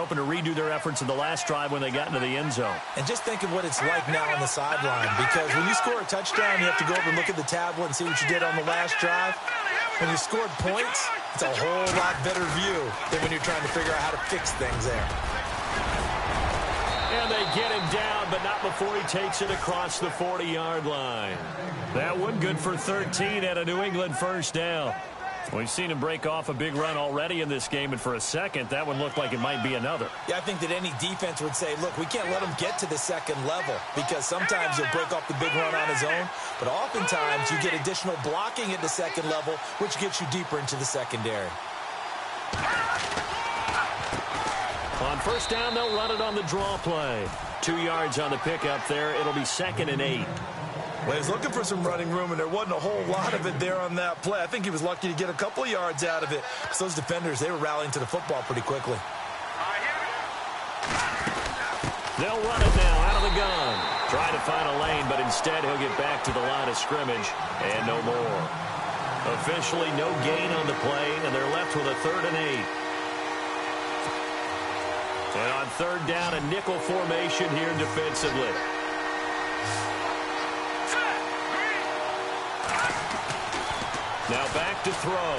hoping to redo their efforts in the last drive when they got into the end zone. And just think of what it's like now on the sideline, because when you score a touchdown, you have to go over and look at the tablet and see what you did on the last drive. When you scored points, it's a whole lot better view than when you're trying to figure out how to fix things there. And they get him down, but not before he takes it across the 40-yard line. That one good for 13 at a New England first down. We've seen him break off a big run already in this game, and for a second, that one looked like it might be another. Yeah, I think that any defense would say, look, we can't let him get to the second level, because sometimes he'll break off the big run on his own, but oftentimes you get additional blocking at the second level, which gets you deeper into the secondary. On first down, they'll run it on the draw play. 2 yards on the pickup there. It'll be 2nd and 8. Well, he was looking for some running room, and there wasn't a whole lot of it there on that play. I think he was lucky to get a couple of yards out of it. So those defenders, they were rallying to the football pretty quickly. They'll run it now out of the gun. Try to find a lane, but instead he'll get back to the line of scrimmage, and no more. Officially no gain on the play, and they're left with a 3rd and 8. And on 3rd down, a nickel formation here defensively. Now back to throw.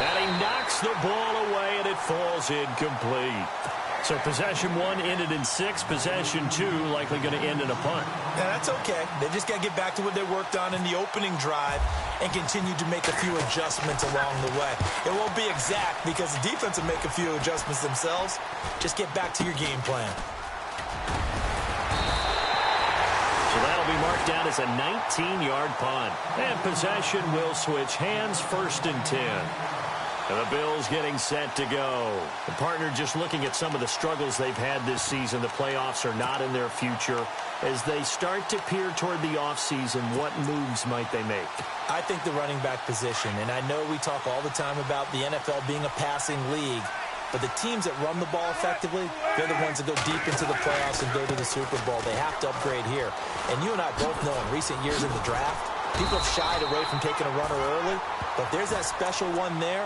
And he knocks the ball away, and it falls incomplete. So possession 1 ended in 6. Possession 2 likely going to end in a punt. Yeah, that's okay. They just got to get back to what they worked on in the opening drive and continue to make a few adjustments along the way. It won't be exact because the defense will make a few adjustments themselves. Just get back to your game plan. So that'll be marked down as a 19-yard punt. And possession will switch hands, 1st and 10. And the Bills getting set to go. The partner just looking at some of the struggles they've had this season. The playoffs are not in their future. As they start to peer toward the offseason, what moves might they make? I think the running back position, and I know we talk all the time about the NFL being a passing league, but the teams that run the ball effectively, they're the ones that go deep into the playoffs and go to the Super Bowl. They have to upgrade here. And you and I both know in recent years in the draft, people have shied away from taking a runner early, but there's that special one there.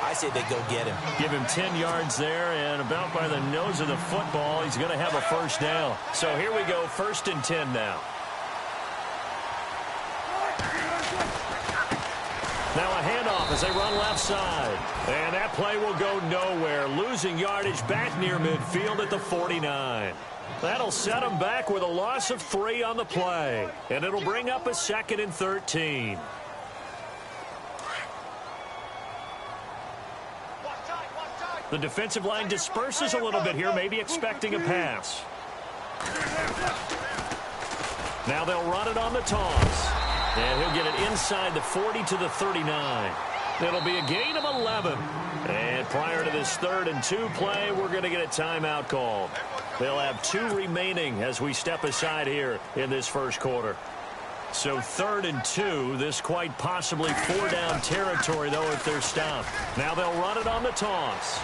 I say they go get him. Give him 10 yards there, and about by the nose of the football, he's going to have a first down. So here we go, 1st and 10 now. Now a handoff as they run left side. And that play will go nowhere. Losing yardage back near midfield at the 49. That'll set them back with a loss of 3 on the play. And it'll bring up a 2nd and 13. The defensive line disperses a little bit here, maybe expecting a pass. Now they'll run it on the toss. And he'll get it inside the 40 to the 39. It'll be a gain of 11. And prior to this 3rd and 2 play, we're going to get a timeout call. They'll have 2 remaining as we step aside here in this first quarter. So 3rd and 2, this quite possibly 4-down territory, though, if they're stopped. Now they'll run it on the toss.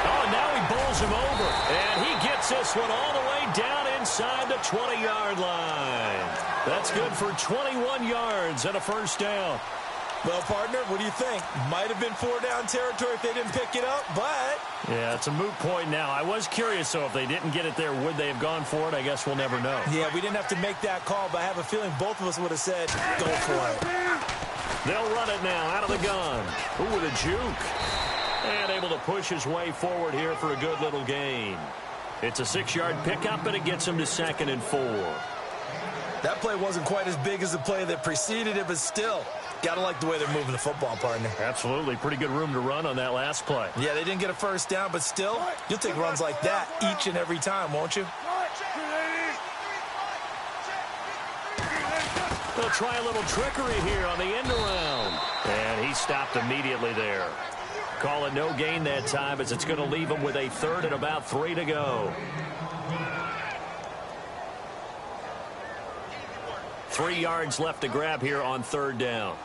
Oh, now he bowls him over. And he gets this one all the way down inside the 20-yard line. That's good for 21 yards and a first down. Well, partner, what do you think? Might have been 4-down territory if they didn't pick it up, but... Yeah, it's a moot point now. I was curious, so if they didn't get it there, would they have gone for it? I guess we'll never know. Yeah, we didn't have to make that call, but I have a feeling both of us would have said, go for it. They'll run it now out of the gun. Ooh, with a juke. And able to push his way forward here for a good little gain. It's a 6-yard pickup, and it gets him to 2nd and 4. That play wasn't quite as big as the play that preceded it, but still... Got to like the way they're moving the football, partner. Absolutely. Pretty good room to run on that last play. Yeah, they didn't get a first down, but still, you'll take runs like that each and every time, won't you? They'll try a little trickery here on the end around. And he stopped immediately there. Call it no gain that time as it's going to leave him with a 3rd and about 3 to go. 3 yards left to grab here on 3rd down.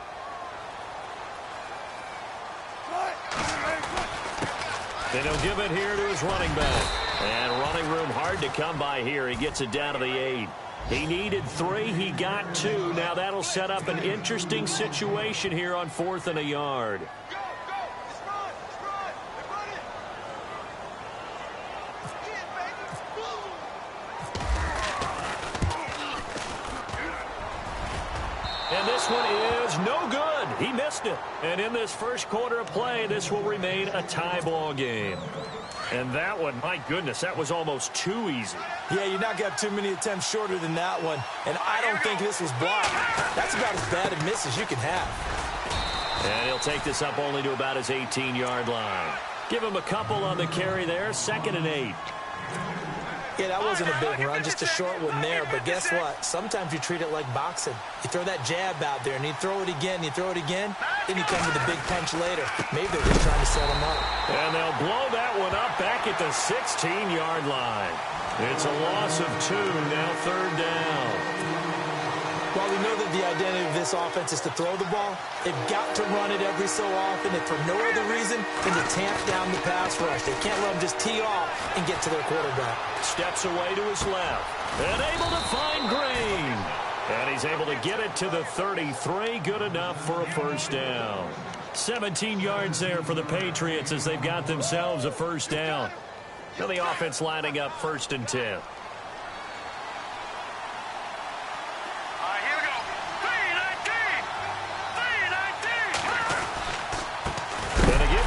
Then he'll give it here to his running back. And running room hard to come by here. He gets it down to the 8. He needed 3. He got 2. Now that'll set up an interesting situation here on 4th and a yard. And this one is no good. He missed it. And in this first quarter of play, this will remain a tie ball game. And that one, my goodness, that was almost too easy. Yeah, you're not going to have too many attempts shorter than that one. And I don't think this was blocked. That's about as bad a miss as you can have. And he'll take this up only to about his 18-yard line. Give him a couple on the carry there, 2nd and 8. Yeah, that wasn't a big run, just a short one there. But guess what? Sometimes you treat it like boxing. You throw that jab out there, and you throw it again, then you come with a big punch later. Maybe they're just trying to set him up. And they'll blow that one up back at the 16-yard line. It's a loss of 2, now 3rd down. While we know that the identity of this offense is to throw the ball, they've got to run it every so often, and for no other reason than to tamp down the pass rush. They can't let them just tee off and get to their quarterback. Steps away to his left, and able to find Green. And he's able to get it to the 33, good enough for a first down. 17 yards there for the Patriots as they've got themselves a first down. Now the offense lining up 1st and 10.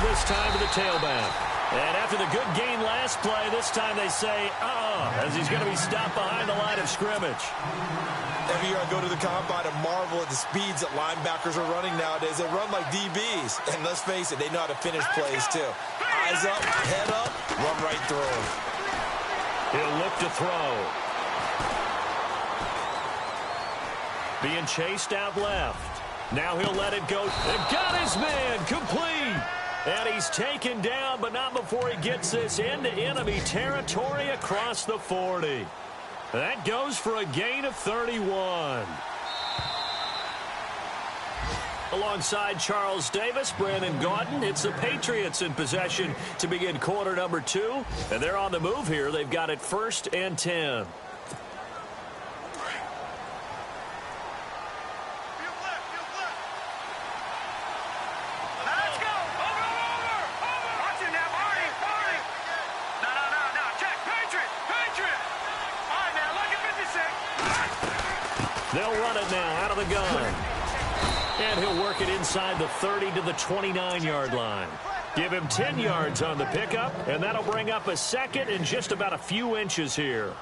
This time to the tailback. And after the good gain last play, this time they say, as he's going to be stopped behind the line of scrimmage. Every year I go to the combine and marvel at the speeds that linebackers are running nowadays. They run like DBs. And let's face it, they know how to finish plays too. Eyes up, head up, run right through them. He'll look to throw. Being chased out left. Now he'll let it go. And got his man complete. And he's taken down, but not before he gets this into enemy territory across the 40. That goes for a gain of 31. Alongside Charles Davis, Brandon Gaudin, it's the Patriots in possession to begin quarter number 2. And they're on the move here. They've got it 1st and 10. They'll run it now out of the gun. And he'll work it inside the 30 to the 29-yard line. Give him 10 yards on the pickup, and that'll bring up a 2nd and just about a few inches here.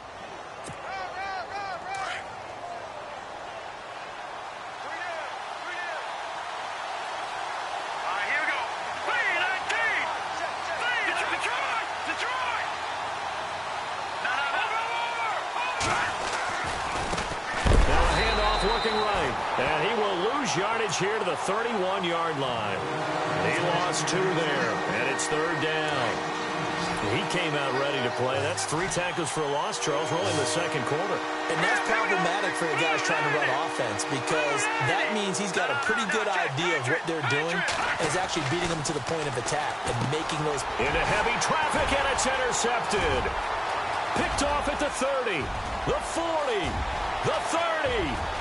And he will lose yardage here to the 31-yard line. He lost 2 there, and it's 3rd down. He came out ready to play. That's 3 tackles for a loss, Charles. We're only in the 2nd quarter. And that's problematic for the guys trying to run offense because that means he's got a pretty good idea of what they're doing and is actually beating them to the point of attack and making those. Into heavy traffic, and it's intercepted. Picked off at the 30, the 40, the 30.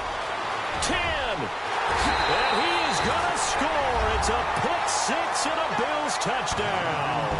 10, and he is going to score. It's a pick 6 and a Bills touchdown.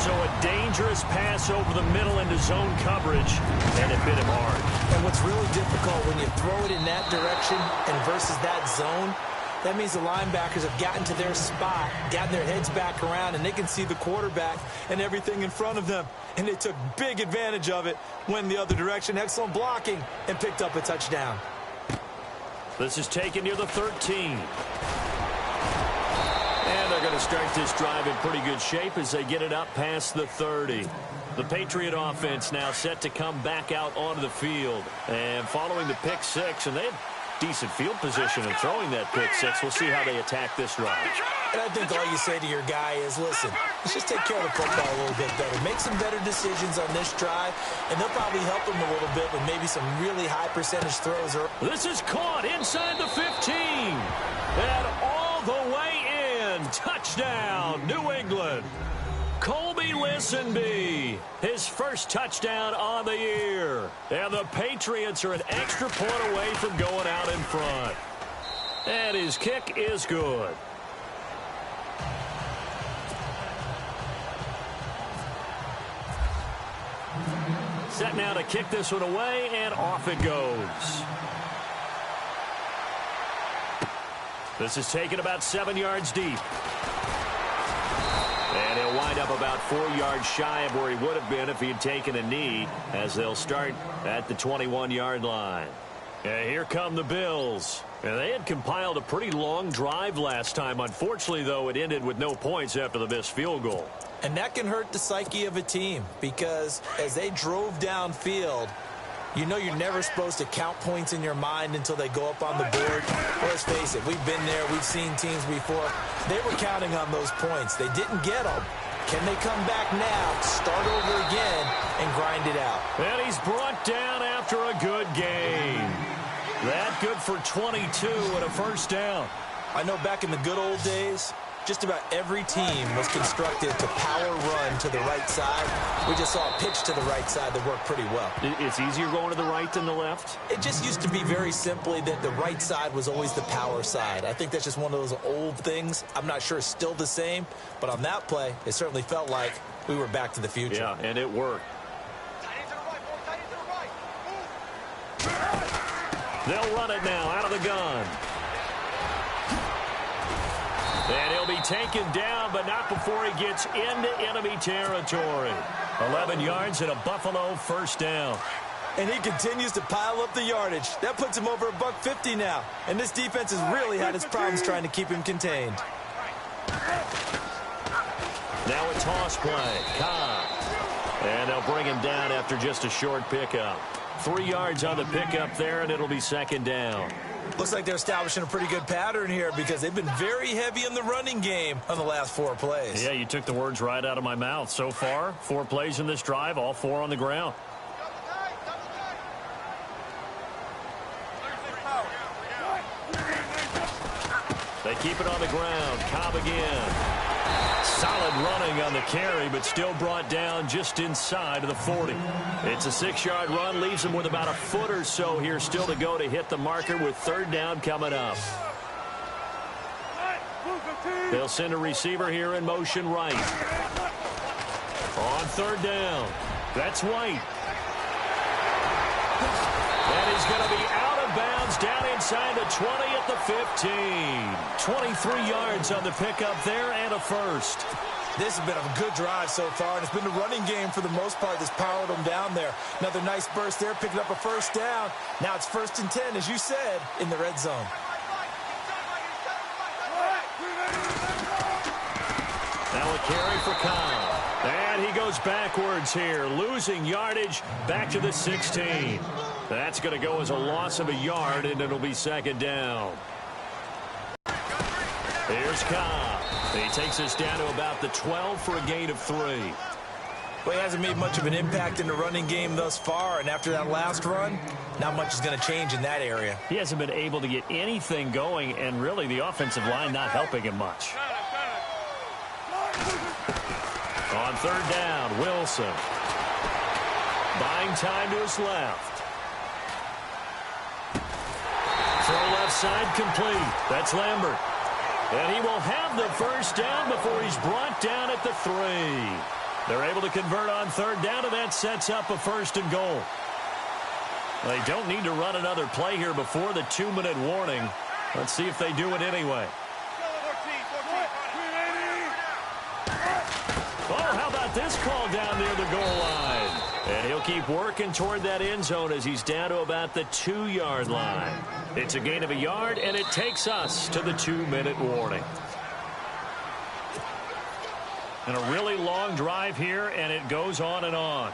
So a dangerous pass over the middle into zone coverage, and it hit him hard. And what's really difficult when you throw it in that direction and versus that zone, that means the linebackers have gotten to their spot, gotten their heads back around, and they can see the quarterback and everything in front of them. And they took big advantage of it, went the other direction, excellent blocking, and picked up a touchdown. This is taken near the 13. And they're going to start this drive in pretty good shape as they get it up past the 30. The Patriot offense now set to come back out onto the field. And following the pick 6, and they have decent field position in throwing that pick 6. We'll see how they attack this drive. And I think all you say to your guy is, listen, let's just take care of the football a little bit better. Make some better decisions on this drive, and they'll probably help him a little bit with maybe some really high percentage throws. This is caught inside the 15. And all the way in. Touchdown, New England. Colby Listenbee, his first touchdown on the year. And the Patriots are an extra point away from going out in front. And his kick is good. set now to kick this one away, and off it goes. This is taken about 7 yards deep. And he'll wind up about 4 yards shy of where he would have been if he had taken a knee, as they'll start at the 21-yard line. And here come the Bills. And they had compiled a pretty long drive last time. Unfortunately, though, it ended with no points after the missed field goal. And that can hurt the psyche of a team, because as they drove downfield, you know you're never supposed to count points in your mind until they go up on the board. Let's face it, we've been there. We've seen teams before. They were counting on those points. They didn't get them. Can they come back now, start over again, and grind it out? And he's brought down after a good game. That good for 22 and a first down. I know back in the good old days, just about every team was constructed to power run to the right side. We just saw a pitch to the right side that worked pretty well. It's easier going to the right than the left? It just used to be very simply that the right side was always the power side. I think that's just one of those old things. I'm not sure it's still the same, but on that play, it certainly felt like we were back to the future. Yeah, and it worked. They'll run it now out of the gun. And he'll be taken down, but not before he gets into enemy territory. 11 yards and a Buffalo first down. And he continues to pile up the yardage. That puts him over $150 now. And this defense has really had its problems trying to keep him contained. Now a toss play. Cobb. And they'll bring him down after just a short pickup. 3 yards on the pickup there, and it'll be second down. Looks like they're establishing a pretty good pattern here, because they've been very heavy in the running game on the last 4 plays. Yeah, you took the words right out of my mouth. So far, 4 plays in this drive, all 4 on the ground. They keep it on the ground. Cobb again. Solid running on the carry, but still brought down just inside of the 40. It's a 6-yard run, leaves him with about a foot or so here still to go to hit the marker with third down coming up. They'll send a receiver here in motion right. On third down, that's White. And he's going to be out of bounds down inside the 20 at the 15. 23 yards on the pickup there and a first. This has been a good drive so far, and it's been the running game for the most part that's powered them down there. Another nice burst there, picking up a first down. Now it's 1st and 10, as you said, in the red zone. Now a carry for Cobb. And he goes backwards here, losing yardage back to the 16. That's going to go as a loss of a yard, and it'll be second down. Here's Cobb. He takes us down to about the 12 for a gain of 3. Well, he hasn't made much of an impact in the running game thus far, and after that last run, not much is going to change in that area. He hasn't been able to get anything going, and really the offensive line not helping him much. On third down, Wilson. Buying time to his left. Throw left side complete. That's Lambert. And he will have the first down before he's brought down at the 3. They're able to convert on third down, and that sets up a 1st and goal. They don't need to run another play here before the 2-minute warning. Let's see if they do it anyway. Oh, how about this call down near the goal line? And he'll keep working toward that end zone as he's down to about the 2-yard line. It's a gain of a yard, and it takes us to the 2-minute warning. And a really long drive here, and it goes on and on.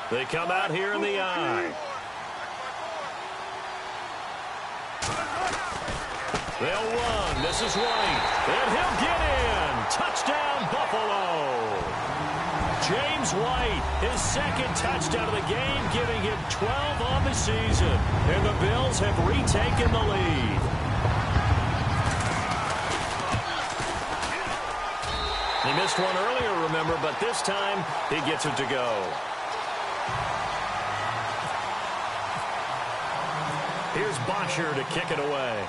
They come out here in the eye. They'll run. This is White. And he'll get in. Touchdown, Buffalo. James White, his second touchdown of the game, giving him 12 on the season. And the Bills have retaken the lead. He missed one earlier, remember, but this time he gets it to go. Here's Bosher to kick it away.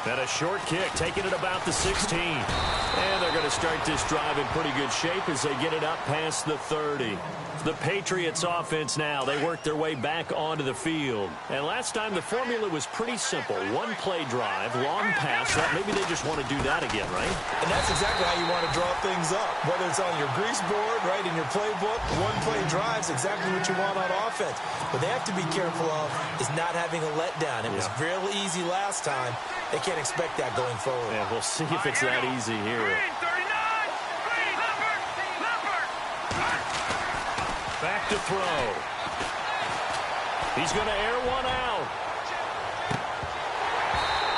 And a short kick, taking it about the 16. And they're going to start this drive in pretty good shape as they get it up past the 30. The Patriots offense now, they work their way back onto the field. And last time the formula was pretty simple. One play drive, long pass. Maybe they just want to do that again, right? And that's exactly how you want to draw things up. Whether it's on your grease board, right, in your playbook, one play drive is exactly what you want on offense. What they have to be careful of is not having a letdown. It was real easy last time. They can't expect that going forward. Yeah, we'll see if it's that easy here. Back to throw. He's going to air one out.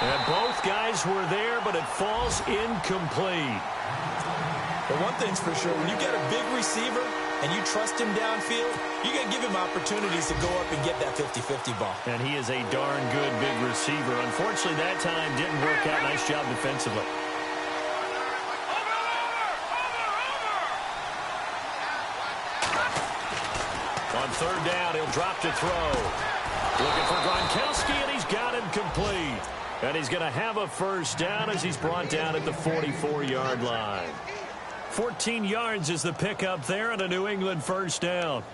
And both guys were there, but it falls incomplete. But one thing's for sure, when you get a big receiver and you trust him downfield, you got to give him opportunities to go up and get that 50-50 ball. And he is a darn good big receiver. Unfortunately, that time didn't work out. Nice job defensively. On third down, he'll drop to throw. Looking for Gronkowski, and he's got him complete. And he's going to have a first down as he's brought down at the 44-yard line. 14 yards is the pickup there, and a New England first down.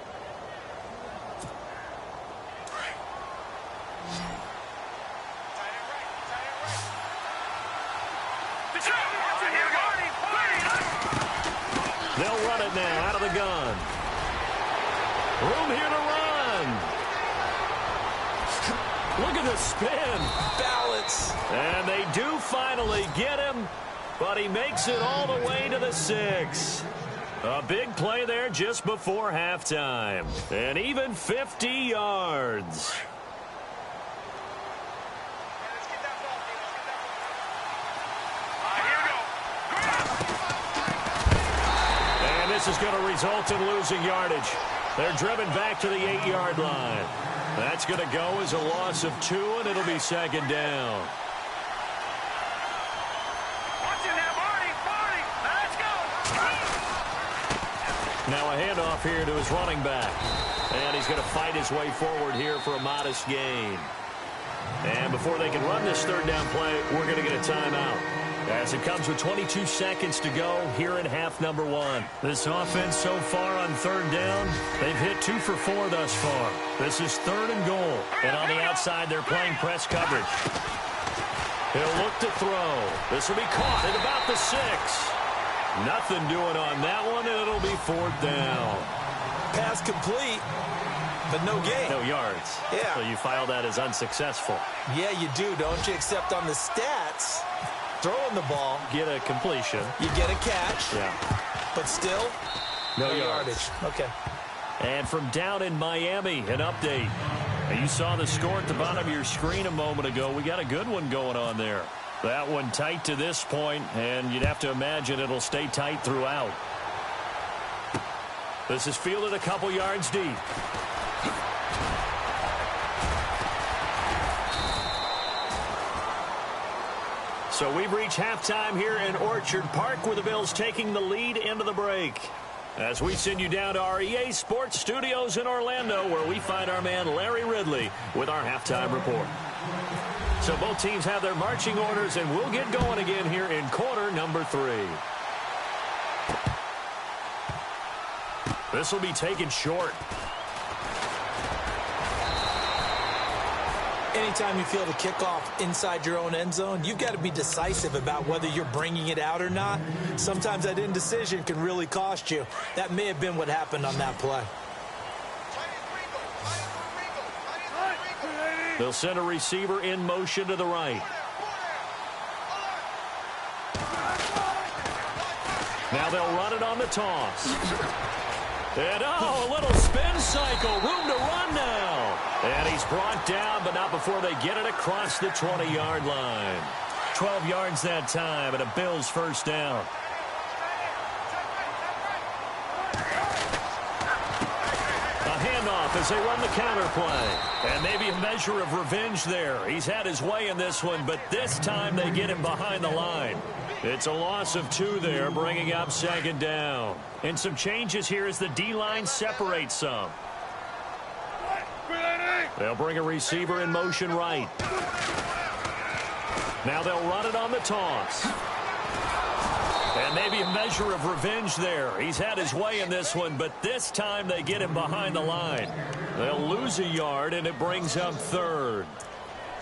They'll run it now out of the gun. Room here to run. Look at the spin. Balance. And they do finally get him, but he makes it all the way to the 6. A big play there just before halftime. And even 50 yards. And this is going to result in losing yardage. They're driven back to the 8-yard line. That's going to go as a loss of 2, and it'll be second down. Now a handoff here to his running back. And he's going to fight his way forward here for a modest gain. And before they can run this third down play, we're going to get a timeout. As it comes with 22 seconds to go here in half number 1. This offense so far on third down, they've hit 2 for 4 thus far. This is third and goal. And on the outside, they're playing press coverage. He'll look to throw. This will be caught at about the 6. Nothing doing on that one, and it'll be fourth down. Pass complete, but no gain. No yards. Yeah. So you file that as unsuccessful. Yeah, you do, don't you? Except on the stats, throwing the ball. Get a completion. You get a catch. Yeah. But still, no yardage. Okay. And from down in Miami, an update. Now, you saw the score at the bottom of your screen a moment ago. We got a good one going on there. That one tight to this point, and you'd have to imagine it'll stay tight throughout. This is fielded a couple yards deep. So we've reached halftime here in Orchard Park, where the Bills taking the lead into the break. As we send you down to our EA Sports Studios in Orlando, where we find our man Larry Ridley with our halftime report. So both teams have their marching orders, and we'll get going again here in quarter number 3. This will be taken short. Anytime you feel the kickoff inside your own end zone, you've got to be decisive about whether you're bringing it out or not. Sometimes that indecision can really cost you. That may have been what happened on that play. They'll send a receiver in motion to the right. Now they'll run it on the toss. And, a little spin cycle. Room to run now. And he's brought down, but not before they get it across the 20-yard line. 12 yards that time, and a Bills first down. As they run the counter play. And maybe a measure of revenge there. He's had his way in this one, but this time they get him behind the line. It's a loss of 2 there, bringing up second down. And some changes here as the D-line separates some. They'll bring a receiver in motion right. Now they'll run it on the toss. And maybe a measure of revenge there. He's had his way in this one, but this time they get him behind the line. They'll lose a yard, and it brings up third.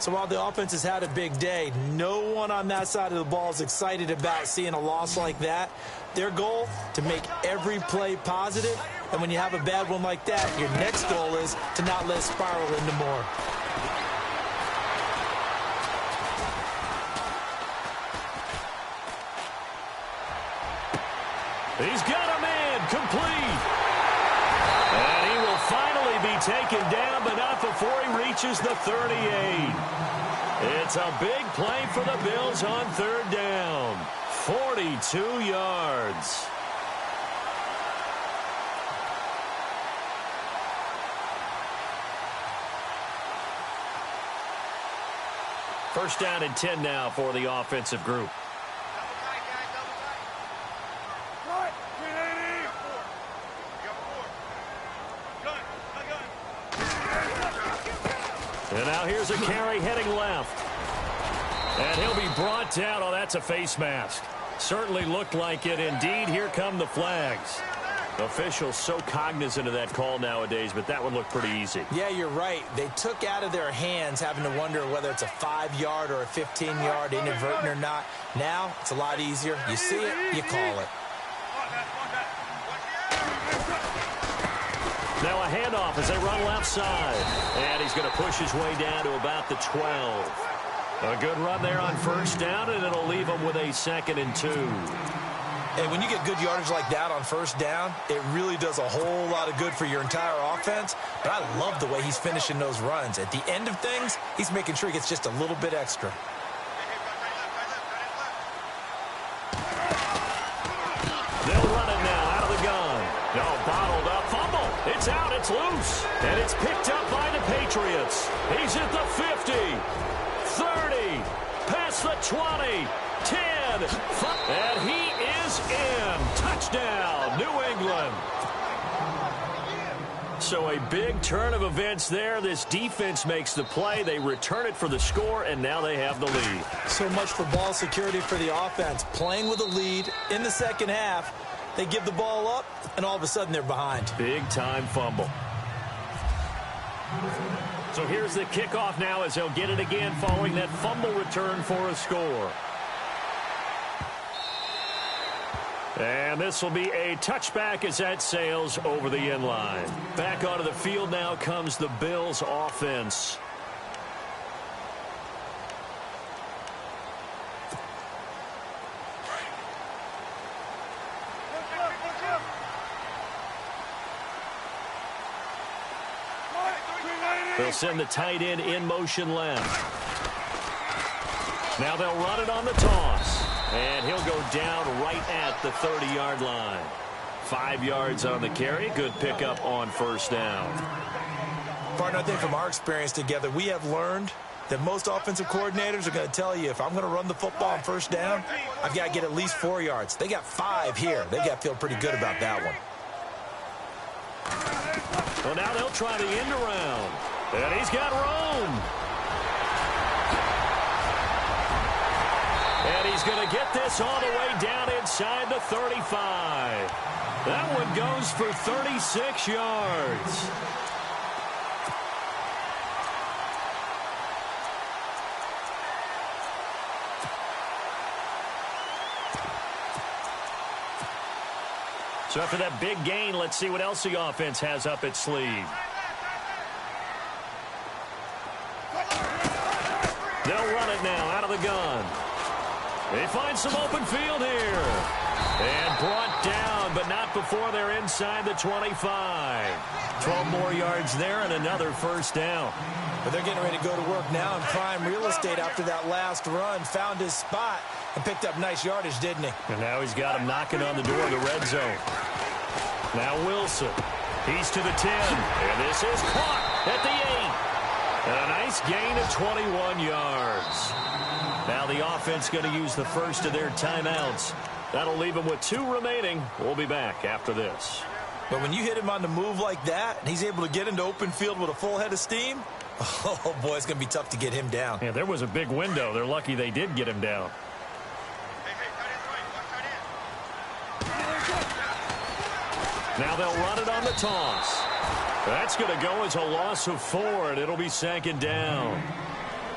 So while the offense has had a big day, no one on that side of the ball is excited about seeing a loss like that. Their goal, to make every play positive. And when you have a bad one like that, your next goal is to not let it spiral into more. He's got him in, complete. And he will finally be taken down, but not before he reaches the 38. It's a big play for the Bills on third down. 42 yards. First down and 10 now for the offensive group. And now here's a carry heading left. And he'll be brought down. Oh, that's a face mask. Certainly looked like it. Indeed, here come the flags. Officials so cognizant of that call nowadays, but that one looked pretty easy. Yeah, you're right. They took out of their hands having to wonder whether it's a 5-yard or a 15-yard inadvertent or not. Now, it's a lot easier. You see it, you call it. Now a handoff as they run left side. And he's going to push his way down to about the 12. A good run there on first down, and it'll leave him with a 2nd and 2. Hey, when you get good yardage like that on first down, it really does a whole lot of good for your entire offense. But I love the way he's finishing those runs. At the end of things, he's making sure he gets just a little bit extra. They'll run it now out of the gun. No, bottled up. Fumble. It's out. It's loose. And it's picked up by the Patriots. He's at the 50, 30, past the 20, 10. And he is in. Touchdown, New England. So a big turn of events there. This defense makes the play. They return it for the score, and now they have the lead. So much for ball security for the offense. Playing with a lead in the second half. They give the ball up, and all of a sudden they're behind. Big-time fumble. So here's the kickoff now as they'll get it again following that fumble return for a score. And this will be a touchback as that sails over the end line. Back onto the field now comes the Bills offense. They'll send the tight end in motion left. Now they'll run it on the toss. And he'll go down right at the 30-yard line. 5 yards on the carry. Good pickup on first down. Partner, I think from our experience together, we have learned that most offensive coordinators are going to tell you, if I'm going to run the football on first down, I've got to get at least 4 yards. They got 5 here. They've got to feel pretty good about that one. Well, now they'll try the end around. And he's got room. And he's going to get this all the way down inside the 35. That one goes for 36 yards. So after that big gain, let's see what else the offense has up its sleeve. They'll run it now out of the gun. They find some open field here. And brought down, but not before they're inside the 25. 12 more yards there and another first down. But they're getting ready to go to work now in prime real estate after that last run. Found his spot and picked up nice yardage, didn't he? And now he's got him knocking on the door of the red zone. Now Wilson. He's to the 10. And this is caught at the 8. And a nice gain of 21 yards. Now the offense going to use the first of their timeouts. That'll leave them with 2 remaining. We'll be back after this. But when you hit him on the move like that, and he's able to get into open field with a full head of steam, Oh, boy, it's going to be tough to get him down. Yeah, there was a big window. They're lucky they did get him down. Now they'll run it on the toss. That's going to go as a loss of 4, and it'll be second down.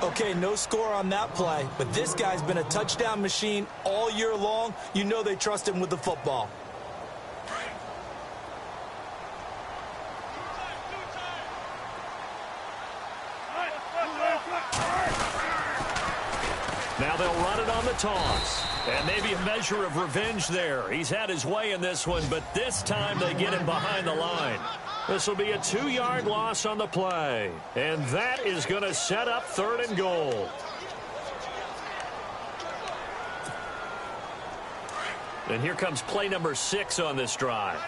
Okay, no score on that play, but this guy's been a touchdown machine all year long. You know they trust him with the football. Now they'll run it on the toss. And maybe a measure of revenge there. He's had his way in this one, but this time they get him behind the line. This will be a 2-yard loss on the play. And that is going to set up 3rd and goal. And here comes play number 6 on this drive.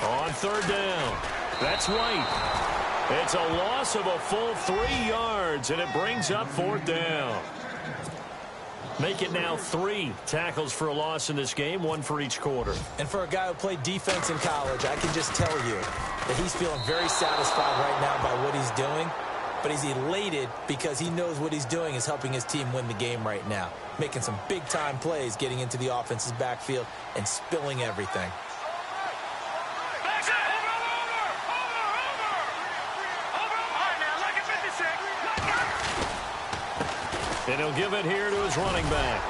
On 3rd down. That's White. It's a loss of a full 3 yards, and it brings up 4th down. Make it now 3 tackles for a loss in this game, 1 for each quarter. And for a guy who played defense in college, I can just tell you that he's feeling very satisfied right now by what he's doing. But he's elated because he knows what he's doing is helping his team win the game right now. Making some big-time plays, getting into the offense's backfield, and spilling everything. And he'll give it here to his running back.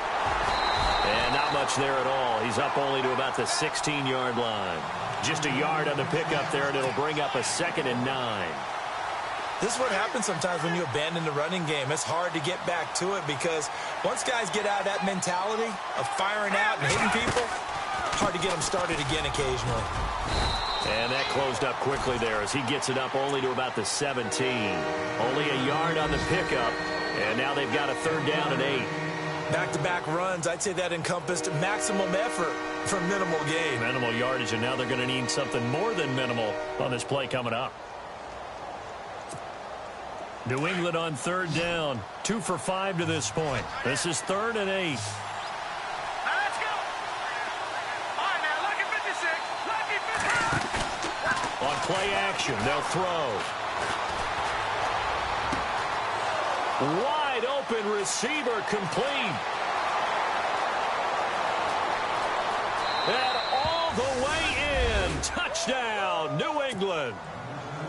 And not much there at all. He's up only to about the 16-yard line. Just a yard on the pickup there, and it'll bring up a 2nd and 9. This is what happens sometimes when you abandon the running game. It's hard to get back to it because once guys get out of that mentality of firing out and hitting people, hard to get them started again occasionally. And that closed up quickly there as he gets it up only to about the 17. Only a yard on the pickup. And now they've got a 3rd down and 8. Back-to-back runs, I'd say that encompassed maximum effort for minimal gain. Minimal yardage, and now they're going to need something more than minimal on this play coming up. New England on 3rd down. 2 for 5 to this point. This is 3rd and 8. On play action, they'll throw. Wide open receiver complete. And all the way in. Touchdown, New England.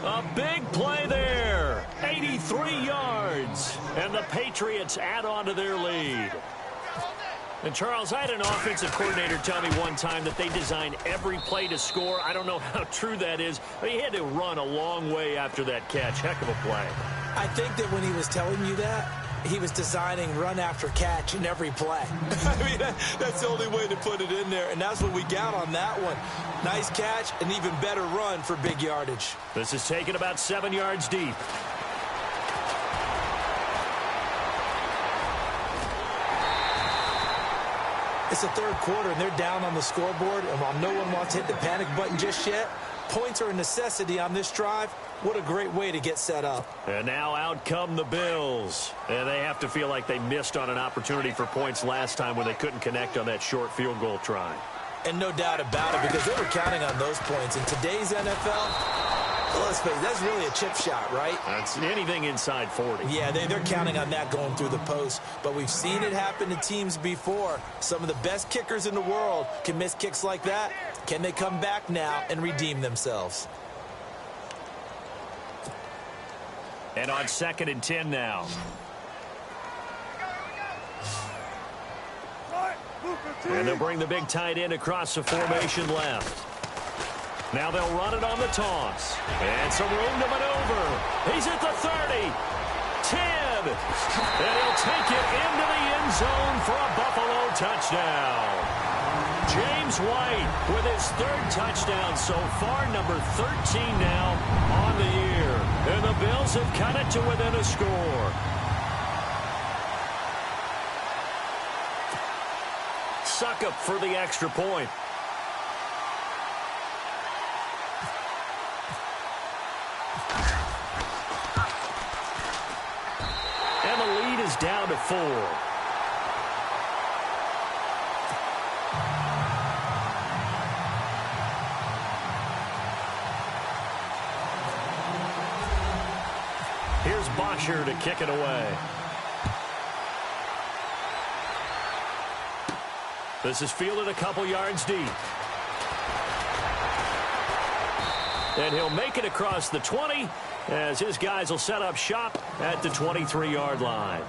A big play there. 83 yards. And the Patriots add on to their lead. And, Charles, I had an offensive coordinator tell me one time that they design every play to score. I don't know how true that is, but he had to run a long way after that catch. Heck of a play. I think that when he was telling you that, he was designing run after catch in every play. I mean, that's the only way to put it in there, and that's what we got on that one. Nice catch, an even better run for big yardage. This is taken about 7 yards deep. It's the 3rd quarter, and they're down on the scoreboard, and while no one wants to hit the panic button just yet, points are a necessity on this drive. What a great way to get set up. And now out come the Bills. And they have to feel like they missed on an opportunity for points last time when they couldn't connect on that short field goal try. And no doubt about it, because they were counting on those points. In today's NFL, let's face it, that's really a chip shot, right? That's anything inside 40. Yeah, they're counting on that going through the post. But we've seen it happen to teams before. Some of the best kickers in the world can miss kicks like that. Can they come back now and redeem themselves? And on 2nd and 10 now. And they'll bring the big tight end across the formation left. Now they'll run it on the toss. And some room to maneuver. He's at the 30. 10. And he'll take it into the end zone for a Buffalo touchdown. James White with his 3rd touchdown so far, number 13 now on the year. And the Bills have cut it to within a score. Succop for the extra point. And the lead is down to 4. Here's Bosher to kick it away. This is fielded a couple yards deep. And he'll make it across the 20 as his guys will set up shop at the 23-yard line.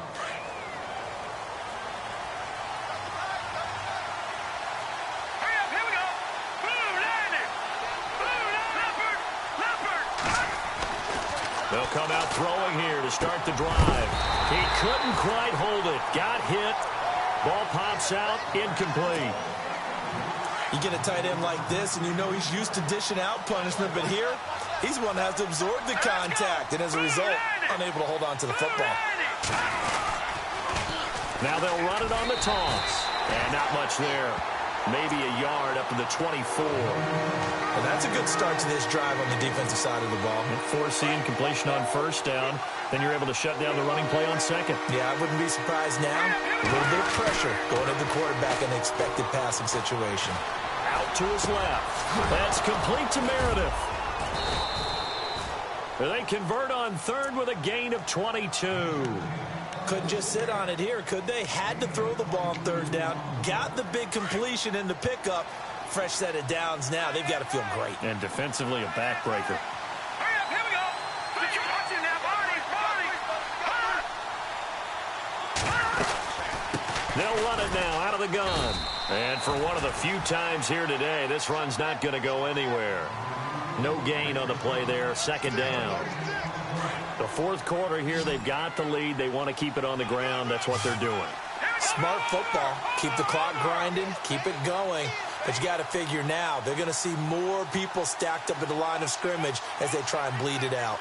They'll come out throwing here to start the drive. He couldn't quite hold it. Got hit. Ball pops out. Incomplete. You get a tight end like this, and you know he's used to dishing out punishment, but here, he's one that has to absorb the contact, and as a result, unable to hold on to the football. Now they'll run it on the toss. And not much there. Maybe a yard up to the 24. Well, that's a good start to this drive on the defensive side of the ball. Forcing completion on first down. Then you're able to shut down the running play on second. Yeah, I wouldn't be surprised now. A little bit of pressure going at the quarterback in an expected passing situation. Out to his left. That's complete to Meredith. They convert on third with a gain of 22. Couldn't just sit on it here, could they? Had to throw the ball on third down. Got the big completion in the pickup. Fresh set of downs now. They've got to feel great. And defensively, a backbreaker. Here we go. Watching now, They'll run it now out of the gun. And for one of the few times here today, this run's not going to go anywhere. No gain on the play there. Second down. The fourth quarter here, they've got the lead. They want to keep it on the ground. That's what they're doing. Smart football. Keep the clock grinding. Keep it going. But you got to figure now, they're going to see more people stacked up at the line of scrimmage as they try and bleed it out.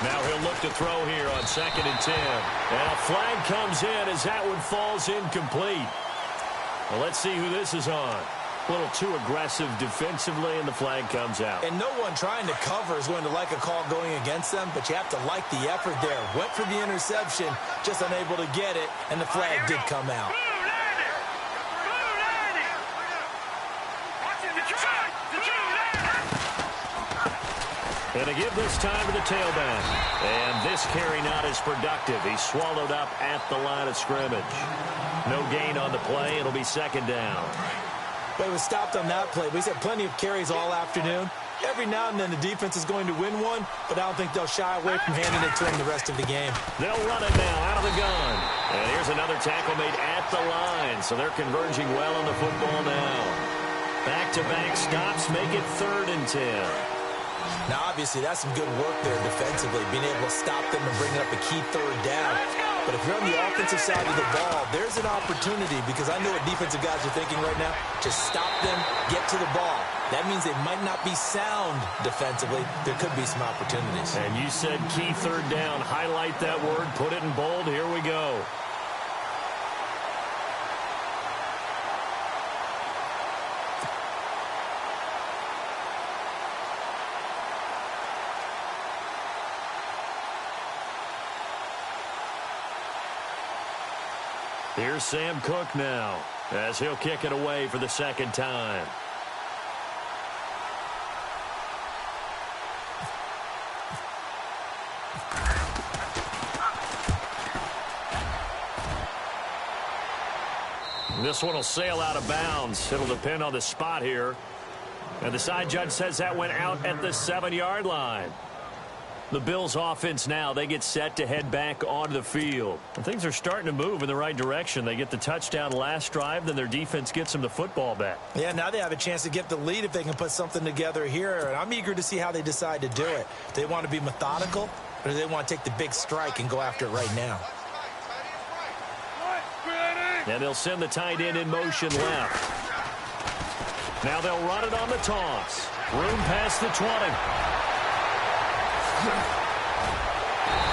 Now he'll look to throw here on 2nd and 10. And a flag comes in as that one falls incomplete. Well, let's see who this is on. A little too aggressive defensively, and the flag comes out. And no one trying to cover is going to like a call going against them, but you have to like the effort there. Went for the interception, just unable to get it, and the flag did come out. And to give this time to the tailback. And this carry not as productive. He's swallowed up at the line of scrimmage. No gain on the play. It'll be second down. Well, he was stopped on that play, but he's had plenty of carries all afternoon. Every now and then the defense is going to win one, but I don't think they'll shy away from handing it to him the rest of the game. They'll run it now out of the gun. And here's another tackle made at the line, so they're converging well on the football now. Back-to-back stops make it 3rd and 10. Now, obviously, that's some good work there defensively, being able to stop them and bring up a key 3rd down. But if you're on the offensive side of the ball, there's an opportunity, because I know what defensive guys are thinking right now. Just stop them, get to the ball. That means they might not be sound defensively. There could be some opportunities. And you said key 3rd down. Highlight that word. Put it in bold. Here we go. Here's Sam Cook now, as he'll kick it away for the second time. This one will sail out of bounds. It'll depend on the spot here. And the side judge says that went out at the 7-yard line. The Bills offense now, they get set to head back onto the field. And things are starting to move in the right direction. They get the touchdown last drive, then their defense gets them the football back. Yeah, now they have a chance to get the lead if they can put something together here. And I'm eager to see how they decide to do it. Do they want to be methodical, or do they want to take the big strike and go after it right now? And they'll send the tight end in motion left. Now they'll run it on the toss. Room past the 20.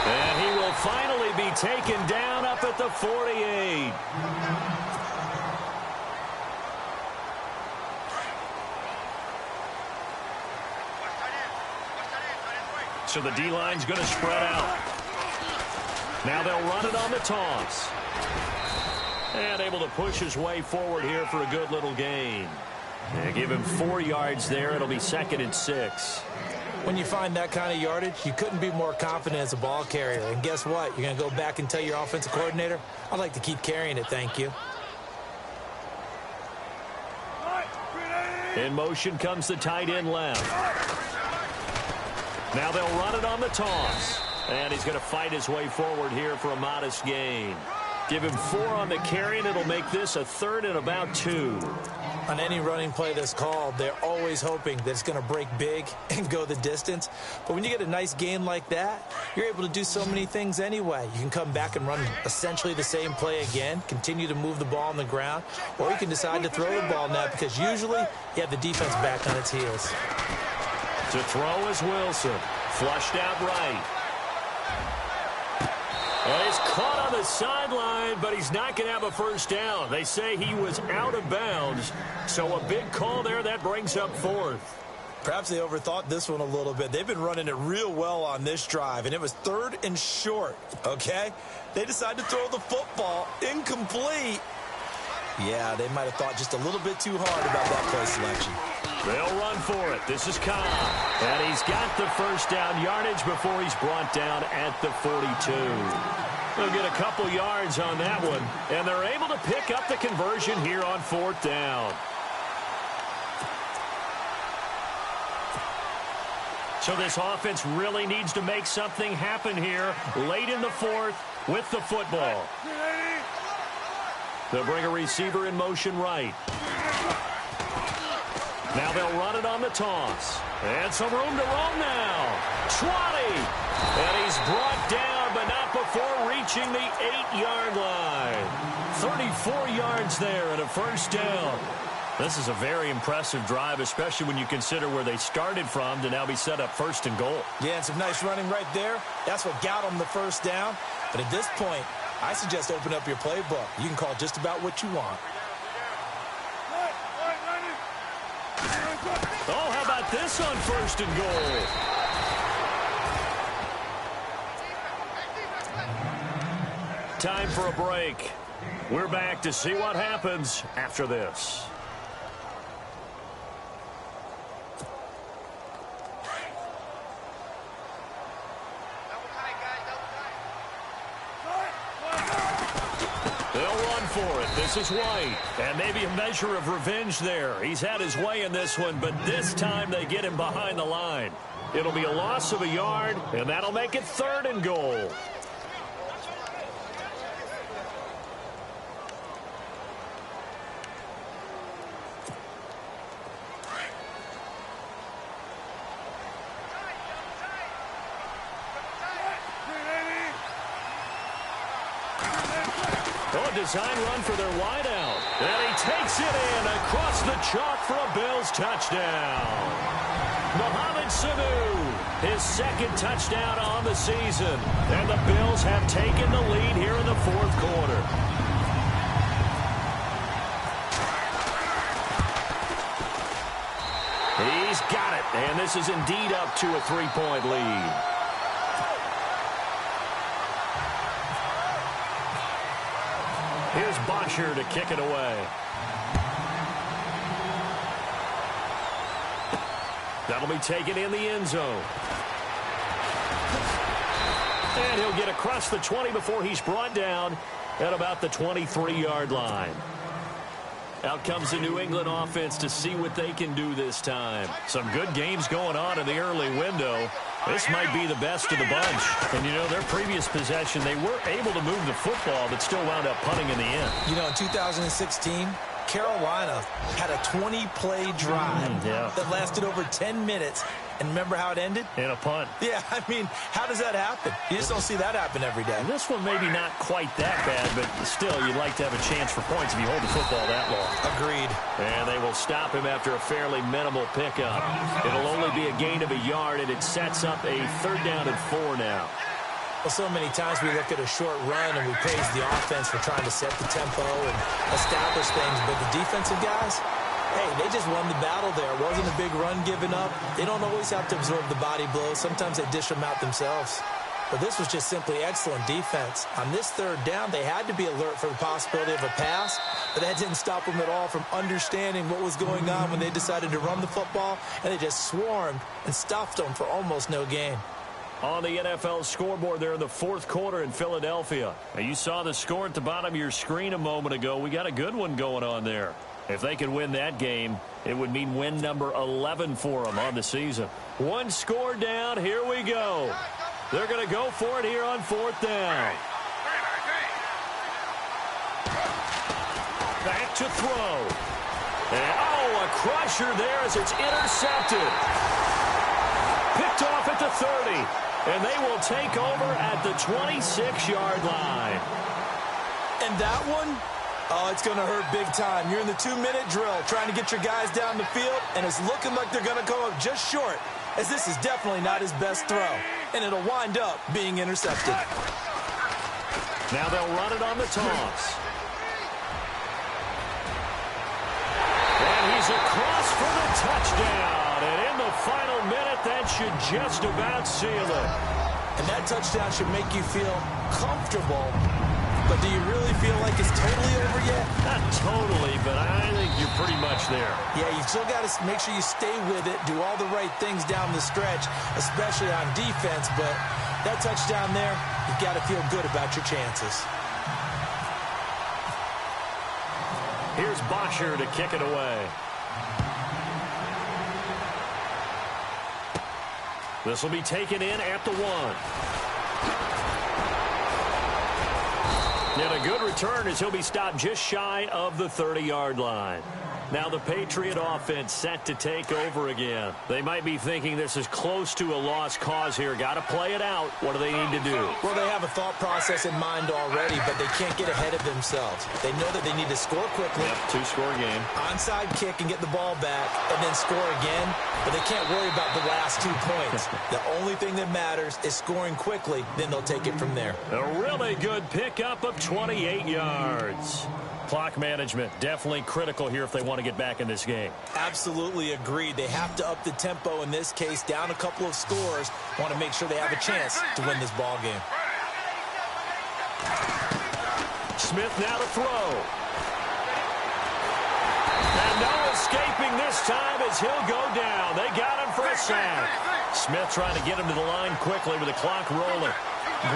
And he will finally be taken down up at the 48. So the D-line's going to spread out. Now they'll run it on the toss. And able to push his way forward here for a good little gain. And give him 4 yards there. It'll be 2nd and 6. When you find that kind of yardage, you couldn't be more confident as a ball carrier. And guess what? You're going to go back and tell your offensive coordinator, I'd like to keep carrying it, thank you. In motion comes the tight end left. Now they'll run it on the toss. And he's going to fight his way forward here for a modest gain. Give him 4 on the carry, and it'll make this a 3rd and about 2. On any running play that's called, they're always hoping that it's going to break big and go the distance. But when you get a nice gain like that, you're able to do so many things anyway. You can come back and run essentially the same play again, continue to move the ball on the ground, or you can decide to throw the ball now because usually you have the defense back on its heels. To throw is Wilson. Flushed out right. And he's caught on the sideline, but he's not going to have a first down. They say he was out of bounds, so a big call there. That brings up 4th. Perhaps they overthought this one a little bit. They've been running it real well on this drive, and it was 3rd and short, okay? They decided to throw the football incomplete. Yeah, they might have thought just a little bit too hard about that play selection. They'll run for it. This is Cobb. And he's got the first down yardage before he's brought down at the 42. They'll get a couple yards on that one, and they're able to pick up the conversion here on 4th down. So this offense really needs to make something happen here late in the 4th with the football. They'll bring a receiver in motion right. Now they'll run it on the toss. And some room to roam now. 20. And he's brought down, but not before reaching the 8-yard line. 34 yards there and a first down. This is a very impressive drive, especially when you consider where they started from to now be set up 1st and goal. Yeah, and some nice running right there. That's what got them the first down. But at this point, I suggest open up your playbook. You can call just about what you want. Oh, how about this on 1st and goal? Time for a break. We're back to see what happens after this. For it. This is White, and maybe a measure of revenge there. He's had his way in this one, but this time they get him behind the line. It'll be a loss of a yard, and that'll make it 3rd and goal. Design run for their wideout. And he takes it in across the chalk for a Bills touchdown. Mohamed Sanu, his 2nd touchdown on the season. And the Bills have taken the lead here in the 4th quarter. He's got it. And this is indeed up to a 3-point lead. Here's Bosher to kick it away. That'll be taken in the end zone. And he'll get across the 20 before he's brought down at about the 23-yard line. Out comes the New England offense to see what they can do this time. Some good games going on in the early window. This might be the best of the bunch. And, you know, their previous possession, they were able to move the football, but still wound up punting in the end. You know, in 2016, Carolina had a 20-play drive that lasted over 10 minutes. And remember how it ended? In a punt. Yeah, I mean, how does that happen? You just don't see that happen every day. And this one maybe not quite that bad, but still, you'd like to have a chance for points if you hold the football that long. Agreed. And they will stop him after a fairly minimal pickup. It'll only be a gain of a yard, and it sets up a 3rd down and 4 now. Well, so many times we look at a short run and we praise the offense for trying to set the tempo and establish things, but the defensive guys, hey, they just won the battle there. It wasn't a big run given up. They don't always have to absorb the body blows. Sometimes they dish them out themselves. But this was just simply excellent defense. On this third down, they had to be alert for the possibility of a pass, but that didn't stop them at all from understanding what was going on when they decided to run the football, and they just swarmed and stuffed them for almost no gain. On the NFL scoreboard there in the fourth quarter in Philadelphia. Now, you saw the score at the bottom of your screen a moment ago. We got a good one going on there. If they could win that game, it would mean win number 11 for them on the season. One score down. Here we go. They're going to go for it here on fourth down. Back to throw. And, a crusher there as it's intercepted. Picked off at the 30. And they will take over at the 26-yard line. And that one, it's going to hurt big time. You're in the 2-minute drill trying to get your guys down the field, and it's looking like they're going to come up just short, as this is definitely not his best throw. And it'll wind up being intercepted. Now they'll run it on the toss. And he's across for the touchdown. And in the final minute, that should just about seal it. And that touchdown should make you feel comfortable. But do you really feel like it's totally over yet? Not totally, but I think you're pretty much there. Yeah, you still got to make sure you stay with it, do all the right things down the stretch, especially on defense. But that touchdown there, you've got to feel good about your chances. Here's Bosher to kick it away. This will be taken in at the 1. And a good return as he'll be stopped just shy of the 30-yard line. Now the Patriot offense set to take over again. They might be thinking this is close to a lost cause here. Got to play it out. What do they need to do? Well, they have a thought process in mind already, but they can't get ahead of themselves. They know that they need to score quickly. Yep, two-score game. Onside kick and get the ball back and then score again, but they can't worry about the last 2 points. The only thing that matters is scoring quickly, then they'll take it from there. A really good pickup of 28 yards. Clock management definitely critical here if they want to get back in this game. Absolutely agreed. They have to up the tempo in this case, down a couple of scores. Want to make sure they have a chance to win this ball game. Smith now to throw. And no escaping this time as he'll go down. They got him for a sack. Smith trying to get him to the line quickly with the clock rolling.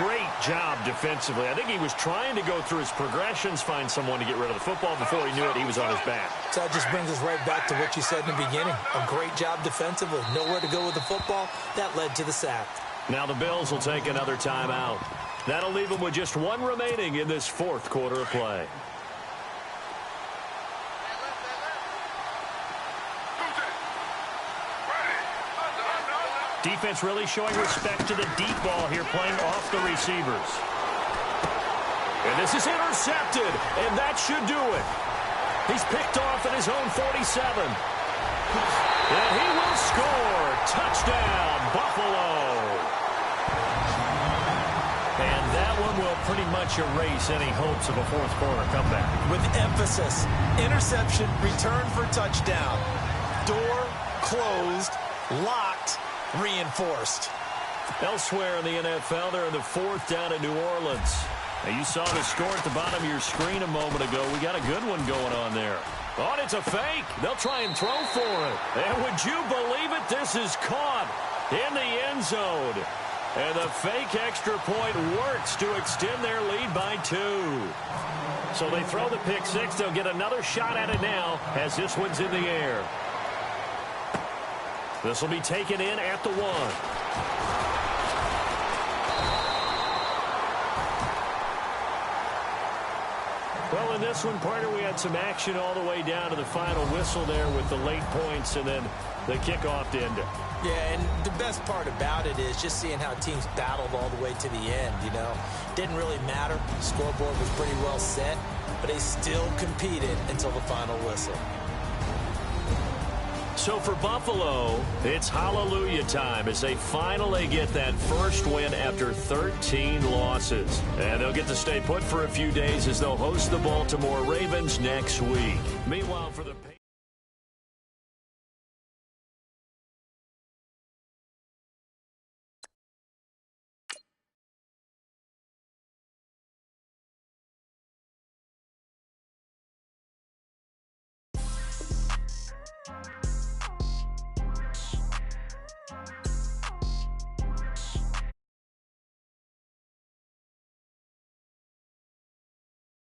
Great job defensively. I think he was trying to go through his progressions, find someone to get rid of the football. Before he knew it, he was on his back. So that just brings us right back to what you said in the beginning. A great job defensively. Nowhere to go with the football. That led to the sack. Now the Bills will take another timeout. That'll leave them with just one remaining in this fourth quarter of play. Defense really showing respect to the deep ball here, playing off the receivers. And this is intercepted, and that should do it. He's picked off at his own 47. And he will score. Touchdown, Buffalo. And that one will pretty much erase any hopes of a fourth quarter comeback. With emphasis, interception, return for touchdown. Door closed, locked, reinforced. Elsewhere in the NFL, they're in the fourth down in New Orleans. Now, you saw the score at the bottom of your screen a moment ago. We got a good one going on there. Oh, and it's a fake. They'll try and throw for it. And would you believe it? This is caught in the end zone. And the fake extra point works to extend their lead by 2. So they throw the pick six. They'll get another shot at it now as this one's in the air. This will be taken in at the 1. Well, in this one, partner, we had some action all the way down to the final whistle there with the late points and then the kickoff to end it. Yeah, and the best part about it is just seeing how teams battled all the way to the end, you know. Didn't really matter. The scoreboard was pretty well set, but they still competed until the final whistle. So for Buffalo, it's hallelujah time as they finally get that first win after 13 losses. And they'll get to stay put for a few days as they'll host the Baltimore Ravens next week. Meanwhile, for the